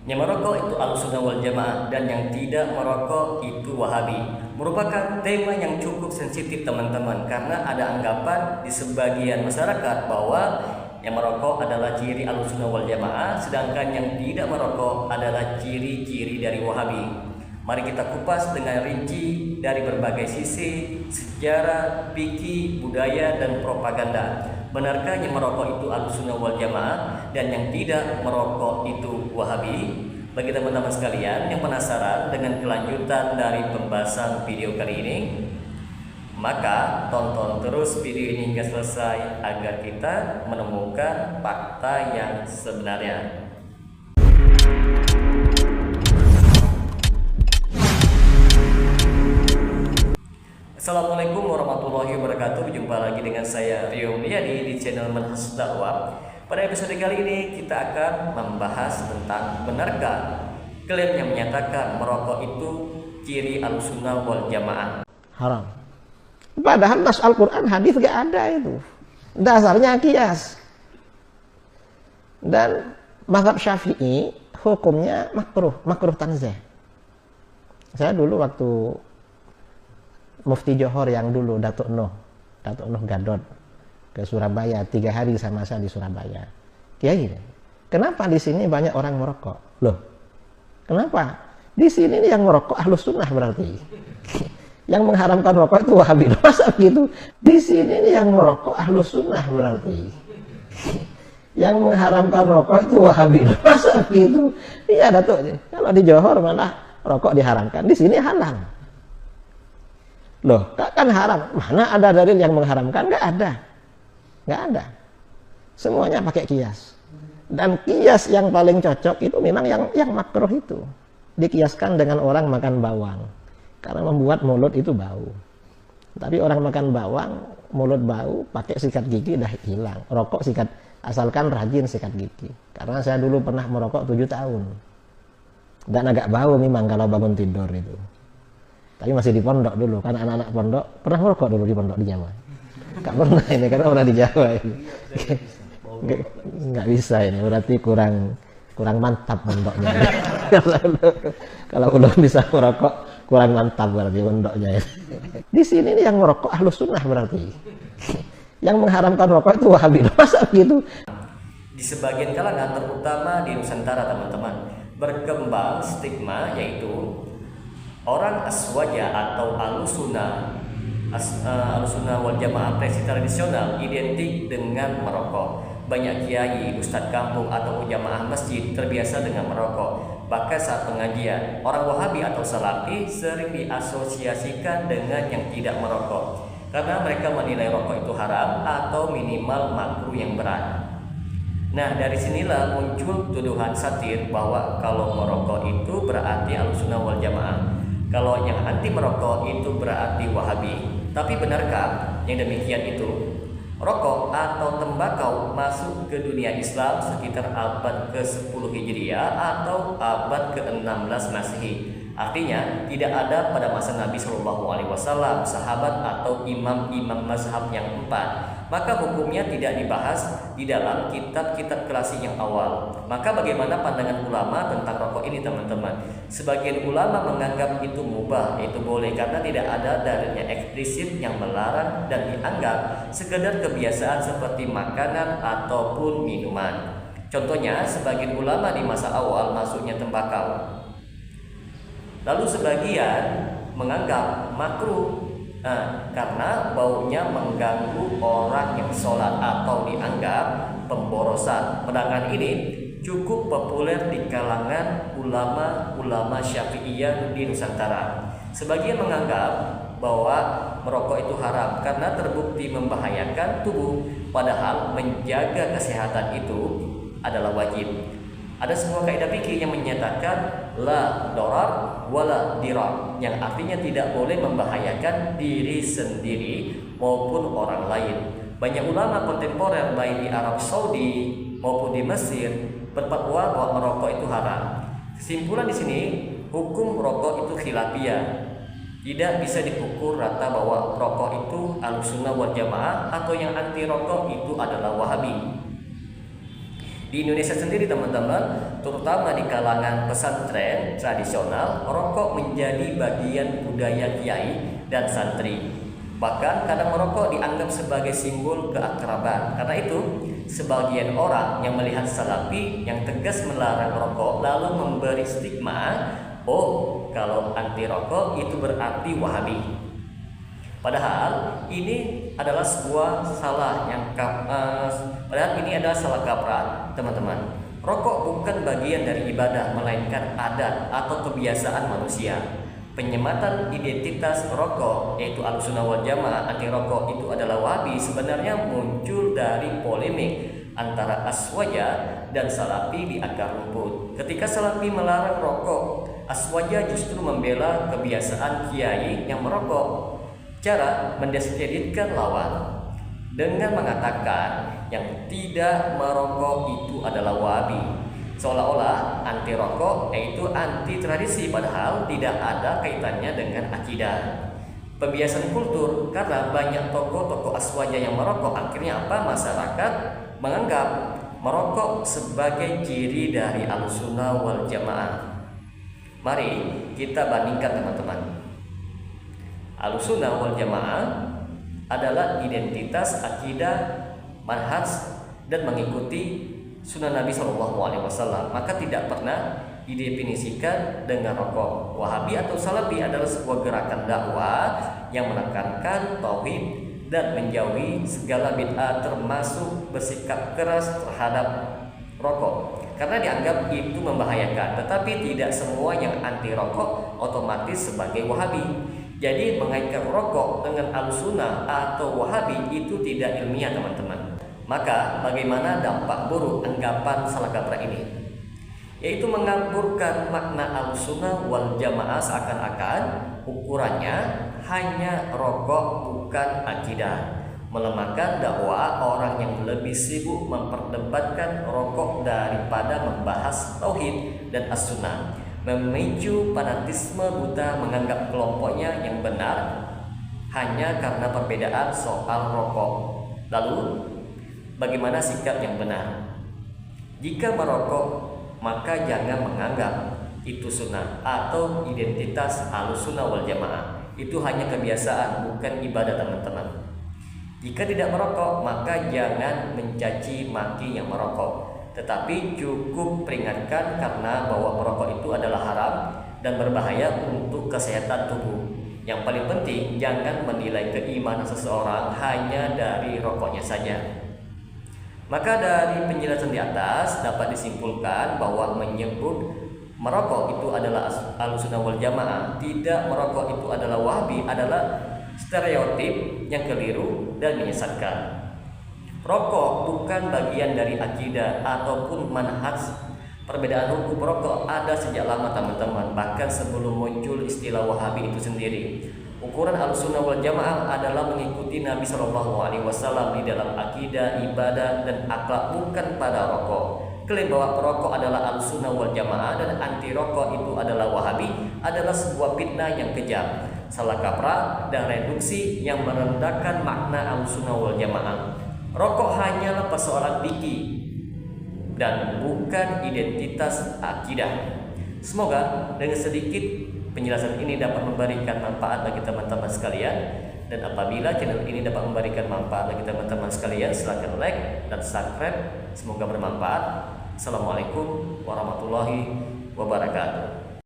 Yang merokok itu Ahlussunnah wal Jamaah dan yang tidak merokok itu Wahabi. Merupakan tema yang cukup sensitif teman-teman, karena ada anggapan di sebagian masyarakat bahwa yang merokok adalah ciri Ahlussunnah wal Jamaah, sedangkan yang tidak merokok adalah ciri-ciri dari Wahabi. Mari kita kupas dengan rinci dari berbagai sisi, sejarah, fikih, budaya, dan propaganda. Benarkah yang merokok itu Ahlussunnah wal Jamaah dan yang tidak merokok itu Wahabi? Bagi teman-teman sekalian yang penasaran dengan kelanjutan dari pembahasan video kali ini, maka tonton terus video ini hingga selesai agar kita menemukan fakta yang sebenarnya. Assalamualaikum warahmatullahi wabarakatuh. Jumpa lagi dengan saya Rio Mulyadi di channel Manhaj Dakwah. Pada episode kali ini kita akan membahas tentang benarkah klaim yang menyatakan merokok itu ciri Ahlussunnah wal Jamaah haram. Padahal nas Al-Quran hadis gak ada itu. Dasarnya kias. Dan mazhab Syafi'i hukumnya makruh tanzih. Saya dulu waktu Mufti Johor yang dulu Datuk Nuh Gadot ke Surabaya, 3 hari sama saya di Surabaya. Kiai, kenapa di sini banyak orang merokok? Loh, kenapa? Di sini yang merokok Ahlussunnah berarti. Yang mengharamkan rokok itu Wahabi. Masa begitu? Di sini yang merokok Ahlussunnah berarti. Yang mengharamkan rokok itu Wahabi. Masa begitu? Iya Datuk. Kalau di Johor malah rokok diharamkan, di sini halal. Loh, kan haram. Mana ada dalil yang mengharamkan? Nggak ada. Nggak ada. Semuanya pakai kias. Dan kias yang paling cocok itu memang yang makruh itu. Dikiaskan dengan orang makan bawang. Karena membuat mulut itu bau. Tapi orang makan bawang, mulut bau, pakai sikat gigi dah hilang. Rokok sikat, asalkan rajin sikat gigi. Karena saya dulu pernah merokok 7 tahun. Dan agak bau memang kalau bangun tidur itu. Tapi masih di pondok dulu, karena anak-anak pondok pernah merokok dulu di pondok di Jawa. Gak pernah ini, karena orang di Jawa ini. Nggak bisa ini, berarti kurang mantap pondoknya. Kalau belum bisa merokok, kurang mantap berarti pondoknya. Di sini ini yang merokok Ahlussunnah berarti. Yang mengharamkan rokok itu Wahabi. Masa begitu? Di sebagian kalangan, terutama di Nusantara teman-teman, berkembang stigma yaitu orang aswaja atau Ahlussunnah wal Jamaah tradisional identik dengan merokok. Banyak kiai, ustadz kampung atau jamaah masjid terbiasa dengan merokok. Bahkan saat pengajian, orang Wahabi atau Salafi sering diasosiasikan dengan yang tidak merokok karena mereka menilai rokok itu haram atau minimal makruh yang berat. Nah, dari sinilah muncul tuduhan satir bahwa kalau merokok itu berarti Ahlussunnah wal Jamaah. Kalau yang anti merokok itu berarti Wahabi. Tapi benarkah yang demikian itu? Rokok atau tembakau masuk ke dunia Islam sekitar abad ke-10 Hijriah atau abad ke-16 Masehi. Artinya tidak ada pada masa Nabi SAW, sahabat atau imam-imam mazhab yang 4. Maka hukumnya tidak dibahas di dalam kitab-kitab klasik yang awal. Maka bagaimana pandangan ulama tentang rokok ini teman-teman? Sebagian ulama menganggap itu mubah, itu boleh karena tidak ada dalilnya eksplisit yang melarang dan dianggap sekedar kebiasaan seperti makanan ataupun minuman. Contohnya, sebagian ulama di masa awal masuknya tembakau. Lalu sebagian menganggap makruh karena baunya mengganggu orang yang sholat atau dianggap pemborosan. Pandangan ini cukup populer di kalangan ulama Syafi'iyah di Nusantara. Sebagian menganggap bahwa merokok itu haram karena terbukti membahayakan tubuh, padahal menjaga kesehatan itu adalah wajib. Ada sebuah kaidah fikih yang menyatakan la darar wala dirar, yang artinya tidak boleh membahayakan diri sendiri maupun orang lain. Banyak ulama kontemporer baik di Arab Saudi maupun di Mesir berfatwa bahwa merokok itu haram. Kesimpulan di sini, hukum rokok itu khilafiyah. Tidak bisa dipukul rata bahwa rokok itu Ahlussunnah wal Jamaah atau yang anti rokok itu adalah Wahabi. Di Indonesia sendiri teman-teman, terutama di kalangan pesantren tradisional, rokok menjadi bagian budaya kiai dan santri. Bahkan kadang merokok dianggap sebagai simbol keakraban. Karena itu, sebagian orang yang melihat Salafi yang tegas melarang rokok lalu memberi stigma, oh, kalau anti rokok itu berarti Wahabi. Padahal ini adalah sebuah salah kaprah, teman-teman. Rokok bukan bagian dari ibadah, melainkan adat atau kebiasaan manusia. Penyematan identitas rokok, yaitu Ahlussunnah wal Jamaah anti rokok itu adalah Wahabi, sebenarnya muncul dari polemik antara Aswaja dan Salafi di akar rumput. Ketika Salafi melarang rokok, Aswaja justru membela kebiasaan kiai yang merokok. Cara mendiskreditkan lawan dengan mengatakan yang tidak merokok itu adalah Wahabi, seolah-olah anti rokok yaitu anti tradisi, padahal tidak ada kaitannya dengan akidah. Pembiasan kultur, karena banyak tokoh-tokoh Aswaja yang merokok, akhirnya apa? Masyarakat menganggap merokok sebagai ciri dari Ahlussunnah wal Jamaah. Mari kita bandingkan, teman-teman. Ahlussunnah wal Jamaah adalah identitas, akidah, manhaj, dan mengikuti sunnah Nabi SAW. Maka tidak pernah didefinisikan dengan rokok. Wahabi atau Salafi adalah sebuah gerakan dakwah yang menekankan tauhid dan menjauhi segala bid'ah, termasuk bersikap keras terhadap rokok karena dianggap itu membahayakan. Tetapi tidak semua yang anti rokok otomatis sebagai Wahabi. Jadi mengaitkan rokok dengan Ahlussunnah atau Wahabi itu tidak ilmiah, teman-teman. Maka bagaimana dampak buruk anggapan salah kaprah ini? Yaitu mengaburkan makna Ahlussunnah wal Jamaah, seakan-akan ukurannya hanya rokok bukan akidah, melemahkan dakwah orang yang lebih sibuk memperdebatkan rokok daripada membahas tauhid dan as-sunnah, memicu fanatisme buta menganggap kelompoknya yang benar hanya karena perbedaan soal rokok. Lalu bagaimana sikap yang benar? Jika merokok, maka jangan menganggap itu sunnah atau identitas Ahlussunnah wal Jamaah. Itu hanya kebiasaan, bukan ibadah, teman-teman. Jika tidak merokok, maka jangan mencaci maki yang merokok, tetapi cukup peringatkan karena bahwa merokok itu adalah haram dan berbahaya untuk kesehatan tubuh. Yang paling penting, jangan menilai keimanan seseorang hanya dari rokoknya saja. Maka dari penjelasan di atas dapat disimpulkan bahwa menyebut merokok itu adalah Ahlussunnah wal Jamaah, tidak merokok itu adalah Wahabi, adalah stereotip yang keliru dan menyesatkan. Rokok bukan bagian dari akidah ataupun manhaj. Perbedaan hukum rokok ada sejak lama, teman-teman, bahkan sebelum muncul istilah Wahabi itu sendiri. Ukuran Ahlussunnah wal Jamaah adalah mengikuti Nabi SAW di dalam akidah, ibadah, dan akhlak, bukan pada rokok. Klaim bahwa perokok adalah Ahlussunnah wal Jamaah dan anti rokok itu adalah Wahabi adalah sebuah fitnah yang kejam, salah kaprah, dan reduksi yang merendahkan makna Ahlussunnah wal Jamaah. Rokok hanyalah persoalan fikih dan bukan identitas akidah. Semoga dengan sedikit penjelasan ini dapat memberikan manfaat bagi teman-teman sekalian, dan apabila channel ini dapat memberikan manfaat bagi teman-teman sekalian, silakan like dan subscribe. Semoga bermanfaat. Assalamualaikum warahmatullahi wabarakatuh.